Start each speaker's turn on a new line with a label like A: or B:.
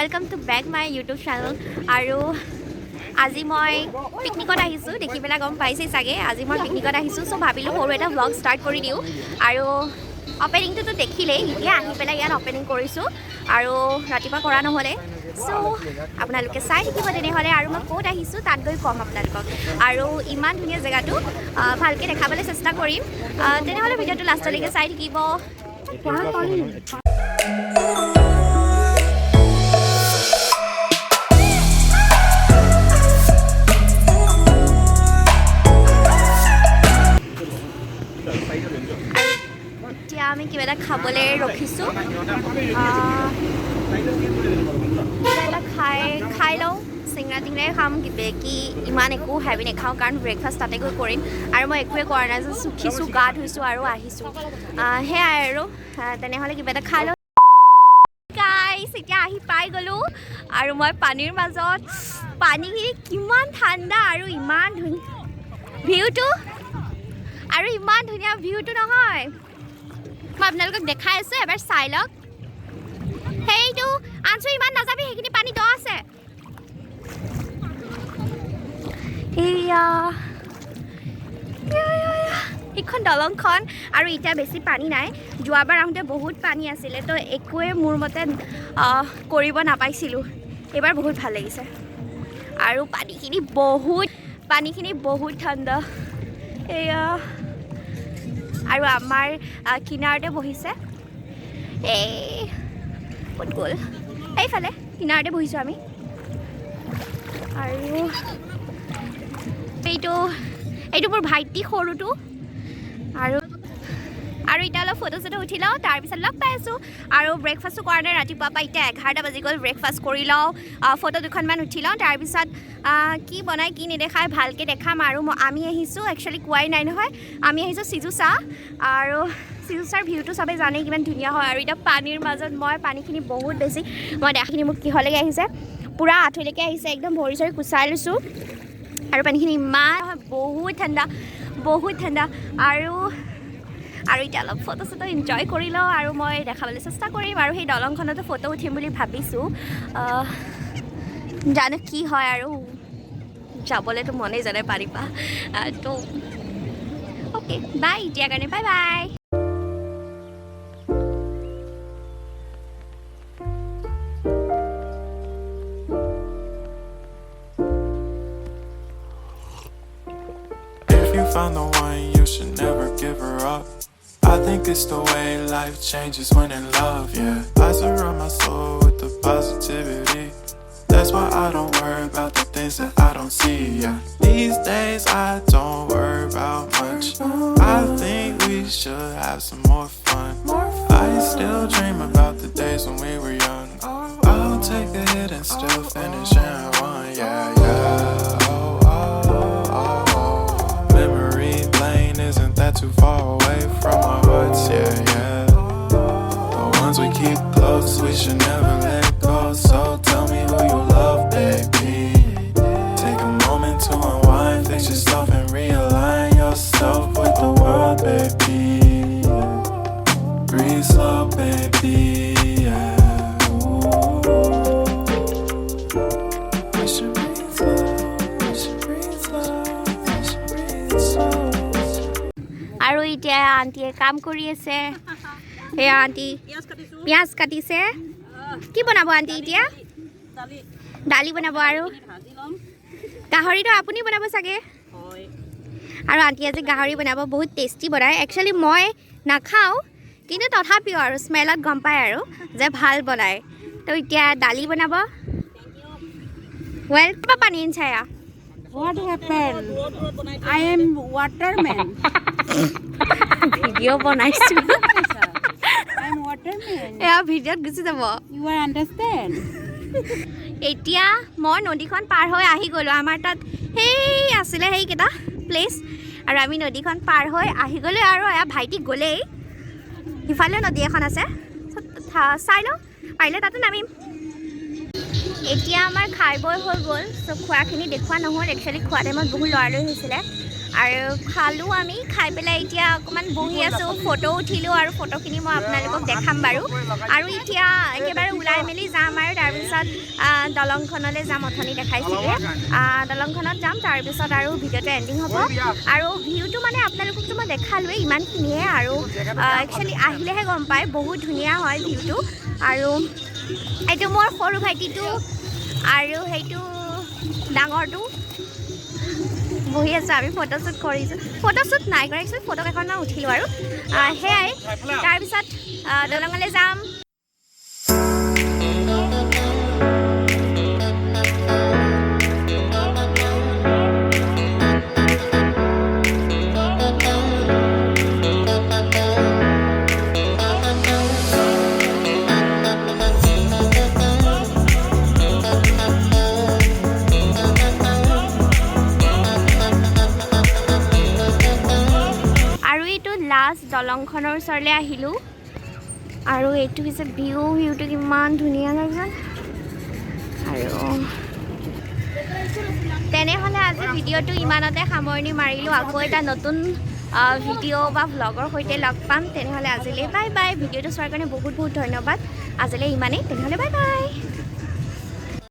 A: Welcome to back my YouTube channel আৰু আজি মই পিকনিকত আহিছোঁ দেখি পেলাই গম পাইছে চাগে আজি মই পিকনিকত আহিছোঁ সো ভাবিলোঁ সৰু এটা ব্লগ ষ্টাৰ্ট কৰি দিওঁ আৰু অপেনিংটো দেখিলেই এতিয়া আহি পেলাই ইয়াত অপেনিং কৰিছোঁ আৰু ৰাতিপুৱা কৰা নহ'লে সো আপোনালোকে চাই থাকিব তেনেহ'লে আৰু মই ক'ত আহিছোঁ তাত গৈ কম আপোনালোকক আৰু ইমান ধুনীয়া জেগাটো ভালকৈ দেখাবলৈ চেষ্টা কৰিম তেনেহ'লে ভিডিঅ'টো লাষ্টলৈকে চাই থাকিব আমি কিবা এটা খাবলৈ ৰখিছোঁ খাই লওঁ চিংৰা টিংৰাই খাম কি ইমান একো হেভি নাখাওঁ কাৰণ ব্ৰেকফাষ্ট তাতে গৈ কৰিম আৰু মই একোৱে কৰা নাই যে উঠিছোঁ গা ধুইছোঁ আৰু আহিছোঁ সেয়াই আৰু তেনেহ'লে কিবা এটা খাই লওঁ গাইছ এতিয়া আহি পাই গ'লোঁ আৰু মই পানীৰ মাজত পানীখিনি কিমান ঠাণ্ডা আৰু ইমান ধুনীয়া ভিউটো আৰু ইমান ধুনীয়া ভিউটো নহয় মই আপোনালোকক দেখাই আছোঁ এবাৰ চাই লওক সেইটো আনছো ইমান নাযাবি সেইখিনি পানী দ আছে এইখন দলংখন আৰু এতিয়া বেছি পানী নাই যোৱাবাৰ আহোঁতে বহুত পানী আছিলে তো একোৱে মোৰ মতে কৰিব নাপাইছিলোঁ এইবাৰ বহুত ভাল লাগিছে আৰু পানীখিনি বহুত ঠাণ্ডা এয়া আৰু আমাৰ কিনাৰতে বহিছে এই ক'ত গ'ল এইফালে কিনাৰতে বহিছোঁ আমি আৰু এইটো মোৰ ভাইটি সৰুটো আৰু এতিয়া অলপ ফটো চটো উঠি লওঁ তাৰপিছত লগ পাই আছোঁ আৰু ব্ৰেকফাষ্টো কৰা নাই ৰাতিপুৱা পৰা এতিয়া 11টা বাজি গ'ল ব্ৰেকফাষ্ট কৰি লওঁ ফটো দুখনমান উঠি লওঁ তাৰপিছত কি বনাই কি নেদেখাই ভালকৈ দেখাম আৰু আমি আহিছোঁ একচুৱেলি কোৱাই নাই নহয় আমি আহিছোঁ ছিজোছা আৰু ছিজোছাৰ ভিউটো চবেই জানেই কিমান ধুনীয়া হয় আৰু এতিয়া পানীৰ মাজত মই পানীখিনি বহুত বেছি মই দেখাখিনি মোক কিহলৈকে আহিছে পূৰা আঁঠুলৈকে আহিছে একদম ভৰি চৰি কুচাই লৈছোঁ আৰু পানীখিনি ইমান বহুত ঠাণ্ডা আৰু এতিয়া অলপ ফটো চটো এনজয় কৰি লওঁ আৰু মই দেখাবলৈ চেষ্টা কৰিম আৰু সেই দলংখনতো ফটো উঠিম বুলি ভাবিছোঁ জানো কি হয় আৰু যাবলৈতো মনেই জানে পাৰিবা তো অ'কে বাই এতিয়াৰ কাৰণে bye bye
B: Found the one, you should never give her up. I think it's the way life changes when in love, yeah. I surround my soul with the positivity. That's why I don't worry about the things that I don't see, yeah. These days I don't worry about much. I think we should have some more fun. I still dream about the days when we were young. I'll take a hit and still finish and one, yeah, yeah. Isn't that too far away from our hearts, yeah, yeah. The ones we keep close, we should never let go. So tell me who you love, baby. Take a moment to unwind, fix yourself and realign yourself with the world, baby. Breathe slow, baby, yeah. We should breathe slow, we should breathe slow, we should breathe slow.
A: আৰু এতিয়া আণ্টিয়ে কাম কৰি আছে এই aunty পিঁয়াজ কাটিছে কি বনাব আণ্টি এতিয়া দালি বনাব আৰু গাহৰিটো আপুনি বনাব চাগে আৰু আণ্টিয়ে আজি গাহৰি বনাব বহুত টেষ্টি বনায় একচুৱেলি মই নাখাওঁ কিন্তু তথাপিও আৰু স্মেলত গম পায় আৰু যে ভাল বনায় তো এতিয়া দালি বনাব ৱেলকাম পানী ইনচায়া
C: What happened? I am waterman.
A: Video বনাইছোঁ
C: I am waterman.
A: এয়া ভিডিঅ'ত গুচি যাব
C: You are understand?
A: এতিয়া মই নদীখন পাৰ হৈ আহি গ'লোঁ আমাৰ তাত সেই আছিলে সেইকেইটা প্লেচ আৰু আমি নদীখন পাৰ হৈ আহি গ'লোঁ আৰু এয়া ভাইটি গ'লেই সিফালে নদী এখন আছে চাই লওঁ পাৰিলে তাতো নামিম এতিয়া আমাৰ খাই বৈ হৈ গ'ল চ' খোৱাখিনি দেখুওৱা নহ'ল একচুৱেলি খোৱা টাইমত বহুত লৰালৰি হৈছিলে আৰু খালোঁ আমি খাই পেলাই এতিয়া অকণমান বহি আছোঁ ফটো উঠিলোঁ আৰু ফটোখিনি মই আপোনালোকক দেখাম বাৰু আৰু এতিয়া একেবাৰে ওলাই মেলি যাম আৰু তাৰপিছত দলংখনলৈ যাম অথনি দেখাইছিলোঁ দলংখনত যাম তাৰপিছত আৰু ভিডিঅ'টো এণ্ডিং হ'ব আৰু ভিউটো মানে আপোনালোককতো মই দেখালোৱেই ইমানখিনিয়ে আৰু একচুৱেলি আহিলেহে গম পায় বহুত ধুনীয়া হয় ভিউটো আৰু এইটো মোৰ সৰু ভাইটিটো আৰু সেইটো ডাঙৰটো বহি আছোঁ আমি ফটোশ্বুট কৰিছোঁ ফটোশ্বুট নাই কৰা একচুৱেলি ফটো কেইখনমান উঠিলোঁ আৰু সেয়াই তাৰপিছত দলঙলৈ যাম লাষ্ট দলংখনৰ ওচৰলৈ আহিলোঁ আৰু এইটো হৈছে ভিউটো কিমান ধুনীয়া লাগিছে আৰু তেনেহ'লে আজি ভিডিঅ'টো ইমানতে সামৰণি মাৰিলোঁ আকৌ এটা নতুন ভিডিঅ' বা ভ্লগৰ সৈতে লগ পাম তেনেহ'লে আজিলৈ বাই বাই ভিডিঅ'টো চোৱাৰ কাৰণে বহুত বহুত ধন্যবাদ আজিলৈ ইমানেই তেনেহ'লে বাই বাই